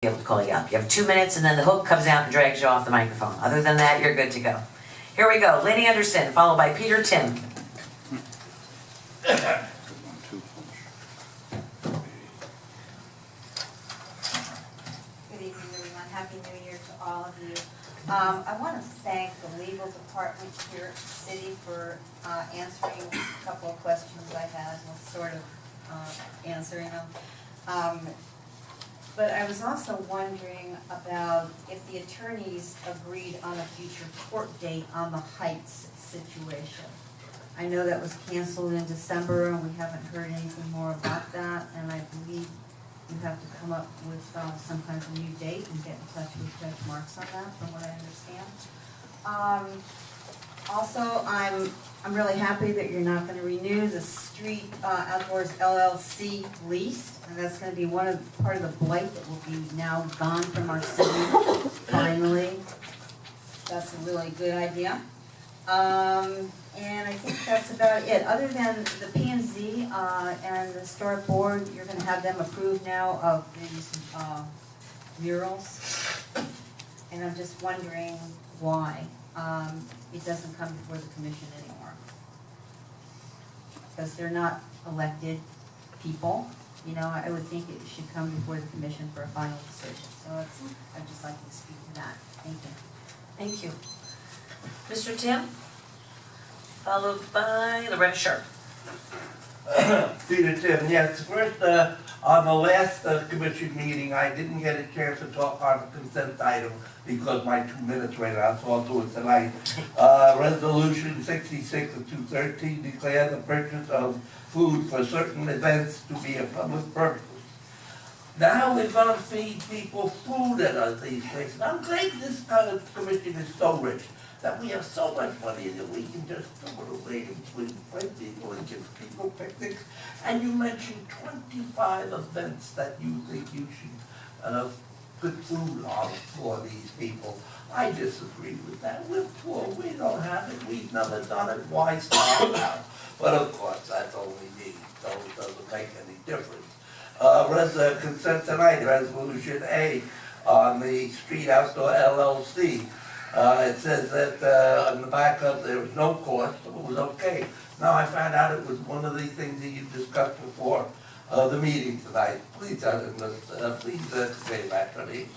be able to call you up. You have 2 minutes and then the hook comes out and drags you off the microphone. Other than that, you're good to go. Here we go. Lenny Anderson, followed by Peter Tim. Good evening, everyone. Happy New Year to all of you. I want to thank the legal department here at the city for answering a couple of questions I had, and sort of answering them. But I was also wondering about if the attorneys agreed on a future court date on the Heights situation. I know that was canceled in December, and we haven't heard anything more about that, and I believe you have to come up with some kind of new date and get in touch with Judge Marks on that, from what I understand. Also, I'm really happy that you're not going to renew the Street Outdoors LLC lease, and that's going to be part of the blight that will be now gone from our city, finally. That's a really good idea. And I think that's about it. Other than the P&Z and the historic board, you're going to have them approve now of these murals. And I'm just wondering why it doesn't come before the commission anymore. Because they're not elected people. You know, I would think it should come before the commission for a final decision. So I'd just like to speak to that. Thank you. Thank you. Mr. Tim, followed by Loretta Sharp. Peter Tim, yes. First, on the last commission meeting, I didn't get a chance to talk on the consent item because my 2 minutes ran out, so I'll do it tonight. Resolution 66 of 213 declare the purchase of food for certain events to be a public purpose. Now we're going to feed people food at these places. I'm glad this commission is so rich that we have so much money that we can just throw it away and invite people and give people picnics. And you mentioned 25 events that you think you should put food on for these people. I disagree with that. We're poor. We don't have it. We've never done it. Why start now? But of course, that's only me, so it doesn't make any difference. Consent tonight, Resolution A on the Street Outdoor LLC. It says that on the back of there was no cost, so it was okay. Now I found out it was one of the things that you discussed before the meeting tonight. Please say that to me.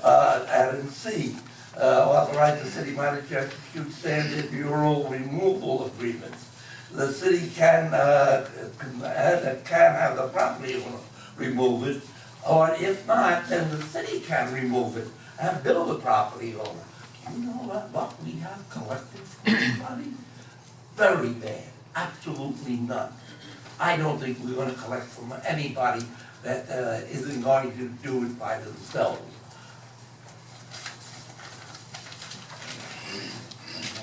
And C, authorize the city manager to execute standard mural removal agreements. The city can have the property owner remove it, or if not, then the city can remove it and bill the property owner. You know what we have collected from everybody? Very bad. Absolutely none. I don't think we're going to collect from anybody that isn't going to do it by themselves.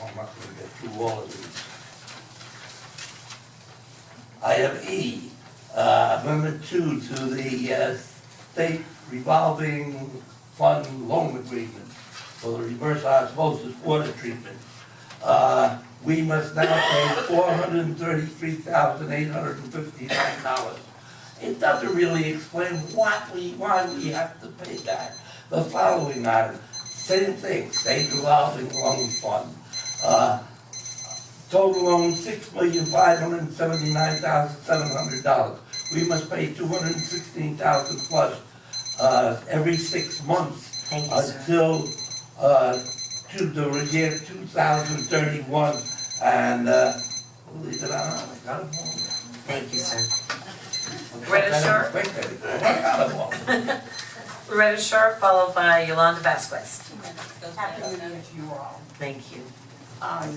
I'm not going to get through all of these. Item E, Amendment 2 to the State Revolving Fund Loan Agreement for the reverse osmosis water treatment. We must now pay $433,859. It doesn't really explain why we have to pay that. The following item, same thing, State Revolving Loan Fund. Total loan $6,579,700. We must pay $216,000 plus every 6 months until to the year 2031, and believe it or not, I got them all. Thank you, sir. Loretta Sharp. Loretta Sharp, followed by Yolanda Vasquez. Happy New Year to you all. Thank you. I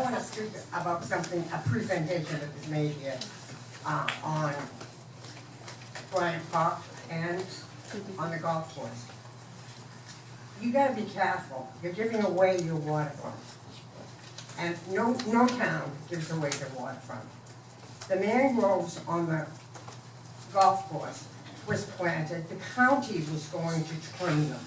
want to speak about something, a presentation that was made here on Bryant Park and on the golf course. You gotta be careful. You're giving away your waterfront. And no town gives away their waterfront. The mangroves on the golf course was planted. The county was going to trim them.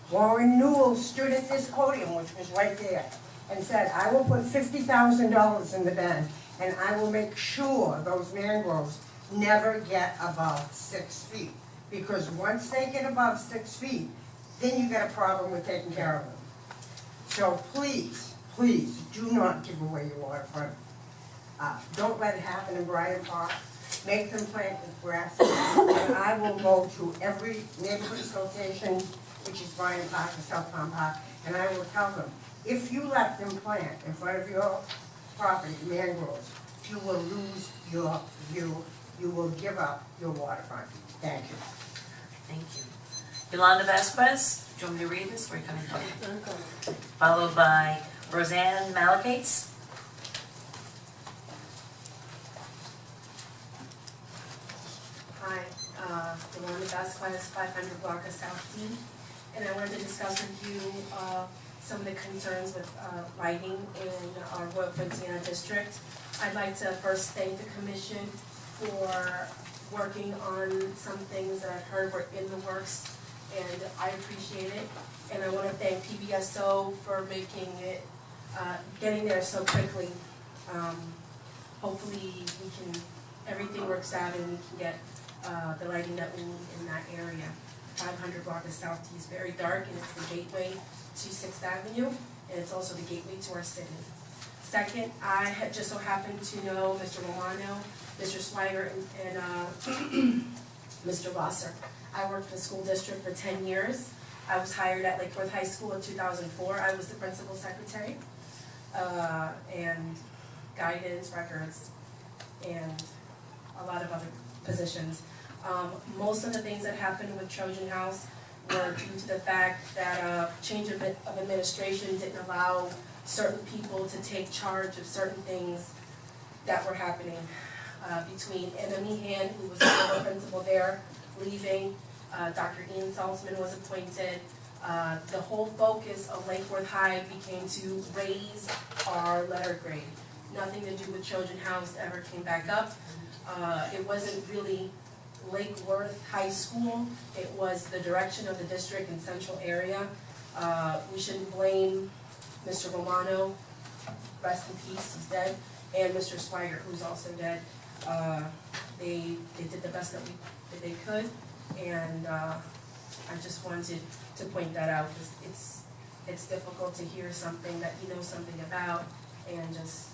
Warren Newell stood at this podium, which was right there, and said, I will put $50,000 in the bank, and I will make sure those mangroves never get above 6 feet. Because once they get above 6 feet, then you got a problem with taking care of them. So please, please, do not give away your waterfront. Don't let it happen in Bryant Park. Make them plant the grass. And I will go to every neighborhood association, which is Bryant Park and South Palm Park, and I will tell them, if you let them plant in front of your property, mangroves, you will lose your view, you will give up your waterfront. Thank you. Thank you. Yolanda Vasquez, do you want me to read this, or are you coming? Okay. Followed by Roseanne Malacates. Hi, Yolanda Vasquez, 500 block of South D, and I wanted to discuss with you some of the concerns with lighting in our Royal Poinciana district. I'd like to first thank the commission for working on some things that I've heard were in the works, and I appreciate it. And I want to thank PBSO for making it, getting there so quickly. Hopefully everything works out and we can get the lighting that we need in that area. 500 block of South T is very dark, and it's the gateway to 6th Avenue, and it's also the gateway to our city. Second, I had just so happened to know Mr. Romano, Mr. Swiger, and Mr. Rosser. I worked for the school district for 10 years. I was hired at Lake Worth High School in 2004. I was the principal secretary, and guidance, records, and a lot of other positions. Most of the things that happened with Trojan House were due to the fact that change of administration didn't allow certain people to take charge of certain things that were happening. Between Emma Meehan, who was the former principal there, leaving, Dr. Ian Salzman was appointed. The whole focus of Lake Worth High became to raise our letter grade. Nothing to do with Trojan House ever came back up. It wasn't really Lake Worth High School. It was the direction of the district and central area. We shouldn't blame Mr. Romano, rest in peace, he's dead, and Mr. Swiger, who's also dead. They did the best that they could, and I just wanted to point that out, because it's difficult to hear something that you know something about, and just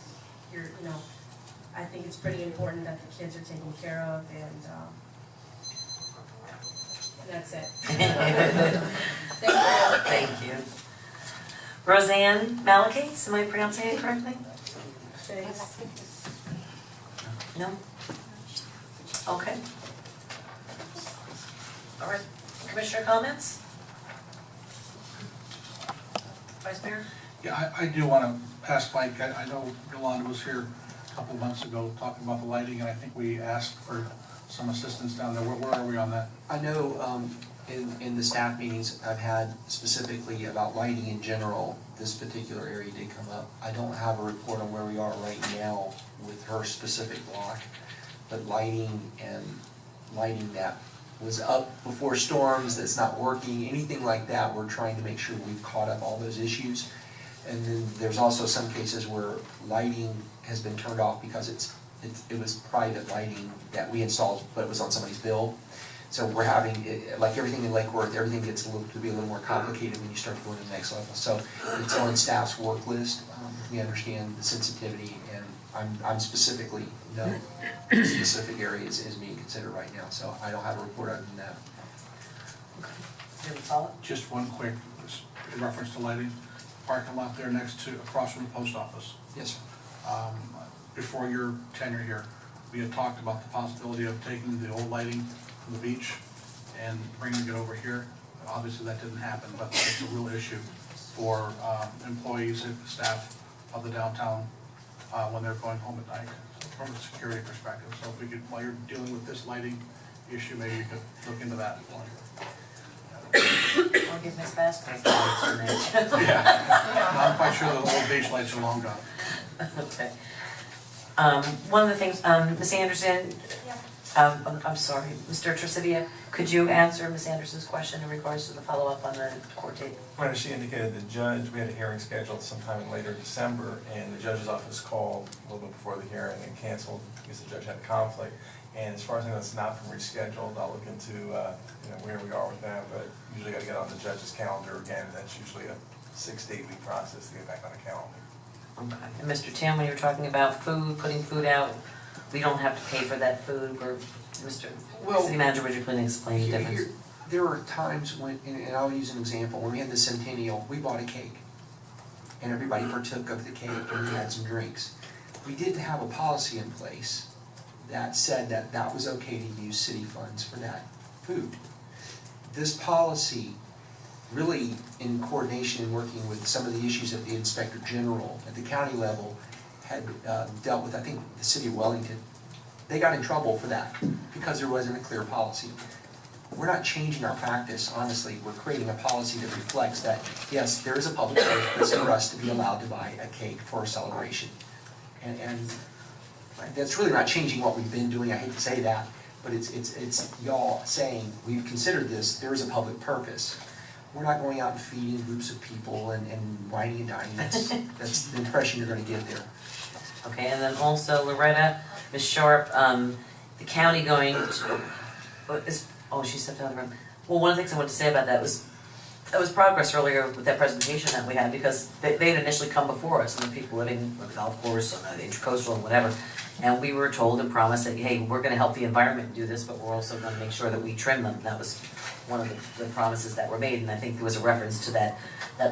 I think it's pretty important that the kids are taken care of, and that's it. Thank you. Thank you. Roseanne Malacates, am I pronouncing it correctly? Thanks. No? Okay. All right, Commissioner comments? Vice Mayor? Yeah, I do want to ask Mike, I know Yolanda was here a couple of months ago talking about the lighting, and I think we asked for some assistance down there. Where are we on that? I know in the staff meetings I've had specifically about lighting in general, this particular area did come up. I don't have a report on where we are right now with her specific block, but lighting that was up before storms that's not working, anything like that, we're trying to make sure we've caught up all those issues. And then there's also some cases where lighting has been turned off because it was private lighting that we installed, but it was on somebody's bill. So we're having, like everything in Lake Worth, everything gets to be a little more complicated when you start going to the next level. So it's on staff's work list. We understand the sensitivity, and I'm specifically, no specific areas is being considered right now. So I don't have a report other than that. Do we follow? Just one quick, in reference to lighting, parking lot there across from the post office. Yes, sir. Before your tenure here, we had talked about the possibility of taking the old lighting from the beach and bringing it over here. Obviously, that didn't happen, but it's a real issue for employees and staff of the downtown when they're going home at night from a security perspective. So if we could, while you're dealing with this lighting issue, maybe you could look into that. I'll give Ms. Vasquez the lights for that. Yeah, I'm quite sure the old beach lights are long gone. Okay. One of the things, Ms. Anderson, I'm sorry, Mr. Tresidia, could you answer Ms. Anderson's question in regards to the follow-up on the court date? When she indicated the judge, we had a hearing scheduled sometime in later December, and the judge's office called a little bit before the hearing and canceled because the judge had a conflict. And as far as I know, it's not been rescheduled. I'll look into, where we are with that, but usually got to get on the judge's calendar again. That's usually a 6 to 8 week process to get back on the calendar. Okay. And Mr. Tam, when you were talking about food, putting food out, we don't have to pay for that food, or Mr. Well, City Manager, would you please explain the difference? There are times when, and I'll use an example, when we had the centennial, we bought a cake. And everybody partook of the cake and we had some drinks. We didn't have a policy in place that said that that was okay to use city funds for that food. This policy, really in coordination and working with some of the issues that the Inspector General at the county level had dealt with, I think the city of Wellington, they got in trouble for that because there wasn't a clear policy. We're not changing our practice, honestly. We're creating a policy that reflects that, yes, there is a public purpose for us to be allowed to buy a cake for a celebration. And that's really not changing what we've been doing, I hate to say that, but it's y'all saying, we've considered this, there is a public purpose. We're not going out and feeding groups of people and whining and dining. That's the impression you're gonna get there. Okay, and then also Loretta, Ms. Sharp, the county going to, she stepped out of the room. Well, one of the things I wanted to say about that was progress earlier with that presentation that we had, because they had initially come before us, and the people living on the golf course, on the intercoastal and whatever, and we were told and promised that, hey, we're gonna help the environment do this, but we're also gonna make sure that we trim them. That was one of the promises that were made, and I think there was a reference to that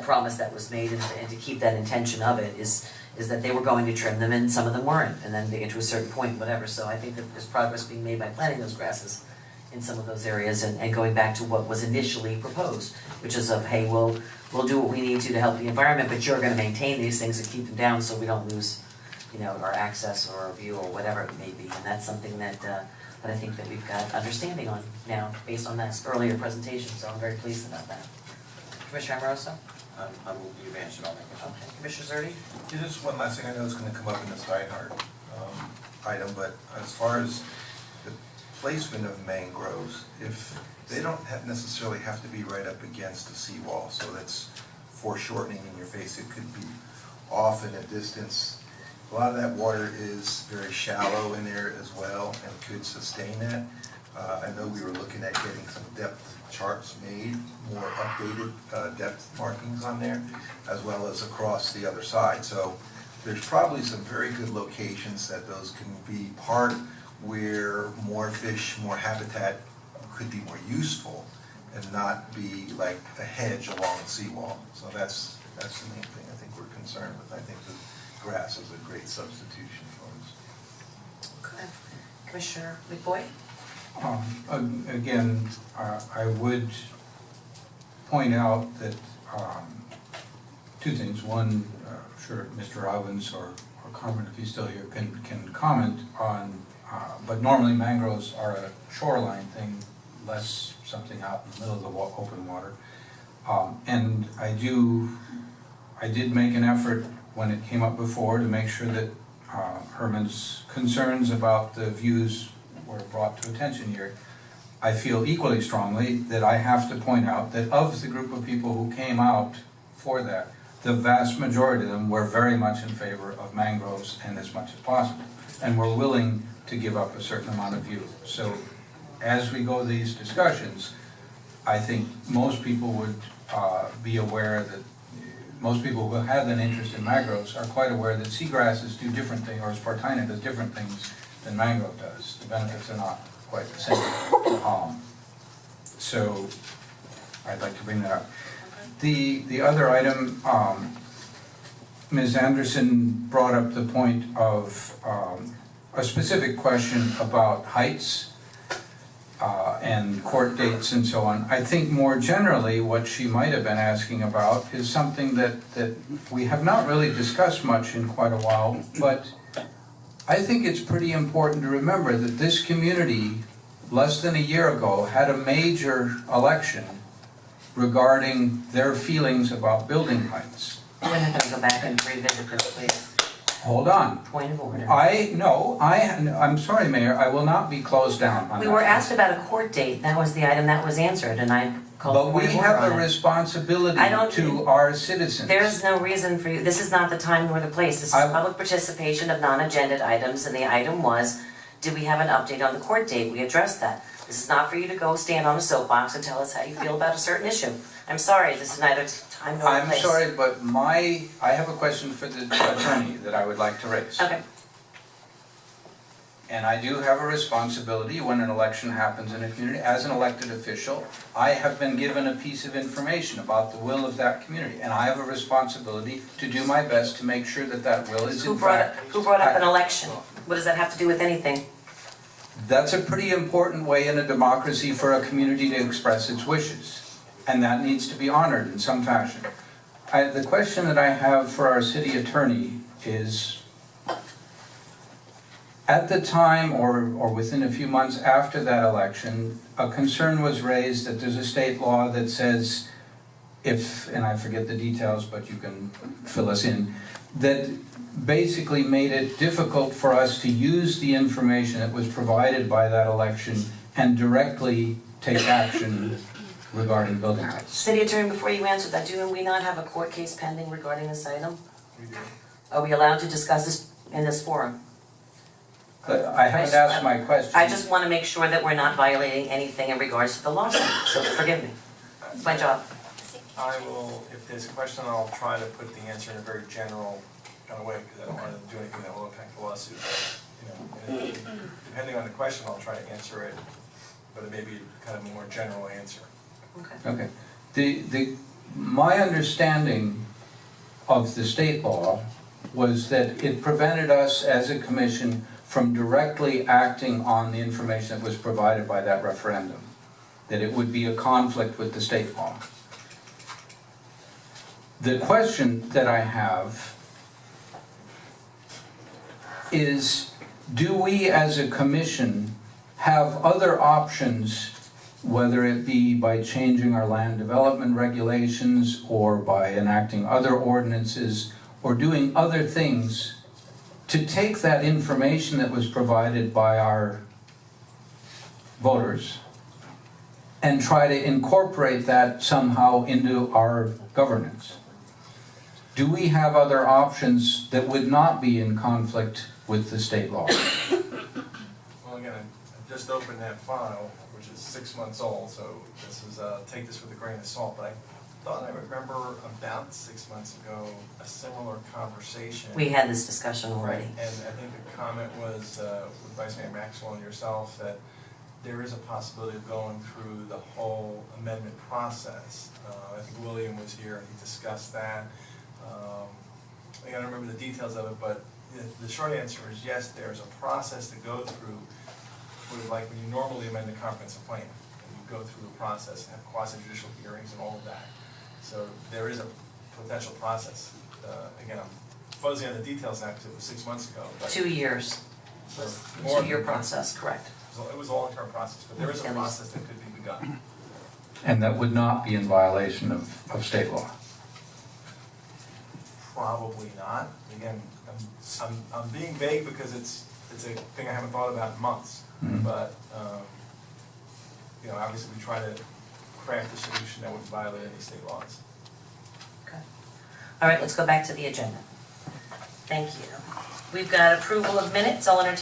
promise that was made, and to keep that intention of it is that they were going to trim them, and some of them weren't, and then they get to a certain point, whatever. So I think that there's progress being made by planting those grasses in some of those areas, and going back to what was initially proposed, which is of, hey, we'll do what we need to help the environment, but you're gonna maintain these things and keep them down so we don't lose, our access or our view or whatever it may be. And that's something that I think that we've got understanding on now, based on that earlier presentation, so I'm very pleased about that. Commissioner Amoroso? You've answered all my questions. Okay. Commissioner Zerdy? Yeah, just one last thing, I know it's gonna come up in this Steinhardt item, but as far as the placement of mangroves, if they don't necessarily have to be right up against the seawall, so that's foreshortening in your face, it could be off in a distance. A lot of that water is very shallow in there as well and could sustain that. I know we were looking at getting some depth charts made, more updated depth markings on there, as well as across the other side. So there's probably some very good locations that those can be part where more fish, more habitat could be more useful and not be like a hedge along the seawall. So that's the main thing I think we're concerned with. I think the grass is a great substitution for us. Okay. Commissioner McBoy? Again, I would point out that two things. One, sure, Mr. Robbins or Carmen, if he's still here, can comment on, but normally mangroves are a shoreline thing, less something out in the middle of the open water. And I did make an effort when it came up before to make sure that Herman's concerns about the views were brought to attention here. I feel equally strongly that I have to point out that of the group of people who came out for that, the vast majority of them were very much in favor of mangroves and as much as possible, and were willing to give up a certain amount of view. So as we go these discussions, I think most people would be aware that most people who have an interest in mangroves are quite aware that seagrasses do different things, or spartina does different things than mangrove does. The benefits are not quite the same. So I'd like to bring that up. The other item, Ms. Anderson brought up the point of a specific question about heights and court dates and so on. I think more generally what she might have been asking about is something that we have not really discussed much in quite a while, but I think it's pretty important to remember that this community, less than a year ago, had a major election regarding their feelings about building heights. We're not going to go back and revisit this, please. Hold on. Point of order. I'm sorry, Mayor, I will not be closed down on that. We were asked about a court date. That was the item that was answered, and I called But point we of order have on a it. responsibility to our citizens. There's no reason for you, this is not the time nor the place. This is I- public participation of non-agended items, and the item was Did we have an update on the court date? We addressed that. This is not for you to go stand on a soapbox and tell us how you feel about a certain issue. I'm sorry, this is neither time nor place. I'm sorry, but I have a question for the attorney that I would like to raise. Okay. And I do have a responsibility when an election happens in a community. As an elected official, I have been given a piece of information about the will of that community. And I have a responsibility to do my best to make sure that that will is in fact... Who brought up an election? What does that have to do with anything? That's a pretty important way in a democracy for a community to express its wishes. And that needs to be honored in some fashion. The question that I have for our city attorney is, at the time or within a few months after that election, a concern was raised that there's a state law that says if, and I forget the details, but you can fill us in, that basically made it difficult for us to use the information that was provided by that election and directly take action regarding building rights. City Attorney, before you answer that, do we not have a court case pending regarding this item? We do. Are we allowed to discuss this in this forum? I haven't asked my question. I just want to make sure that we're not violating anything in regards to the lawsuit, so forgive me. It's my job. I will, if there's a question, I'll try to put the answer in a very general kind of way, because I don't want to do anything that will impact the lawsuit. You know, and depending on the question, I'll try to answer it, but it may be kind of a more general answer. Okay. Okay. My understanding of the state law was that it prevented us as a commission from directly acting on the information that was provided by that referendum, that it would be a conflict with the state law. The question that I have is, do we as a commission have other options, whether it be by changing our land development regulations or by enacting other ordinances or doing other things, to take that information that was provided by our voters and try to incorporate that somehow into our governance? Do we have other options that would not be in conflict with the state law? Well, again, I just opened that file, which is 6 months old, so this is, take this with a grain of salt, but I thought I remember about 6 months ago a similar conversation. We had this discussion already. Right, and I think the comment was with Vice Mayor Maxwell and yourself that there is a possibility of going through the whole amendment process. I think William was here and he discussed that. I don't remember the details of it, but the short answer is yes, there's a process to go through, like when you normally amend a comprehensive plan. You go through the process and have quasi-judicial hearings and all of that. So there is a potential process. Again, I'm fuzzy on the details now because it was 6 months ago. But 2 years. more 2-year process, correct. So it was a long-term process, but there is a process that could be begun. And that would not be in violation of state law? Probably not. Again, I'm being vague because it's a thing I haven't thought about in months. Mhm. But you know, obviously we try to craft a solution that wouldn't violate any state laws. Okay. All right, let's go back to the agenda. Thank you. We've got approval of minutes. I'll entertain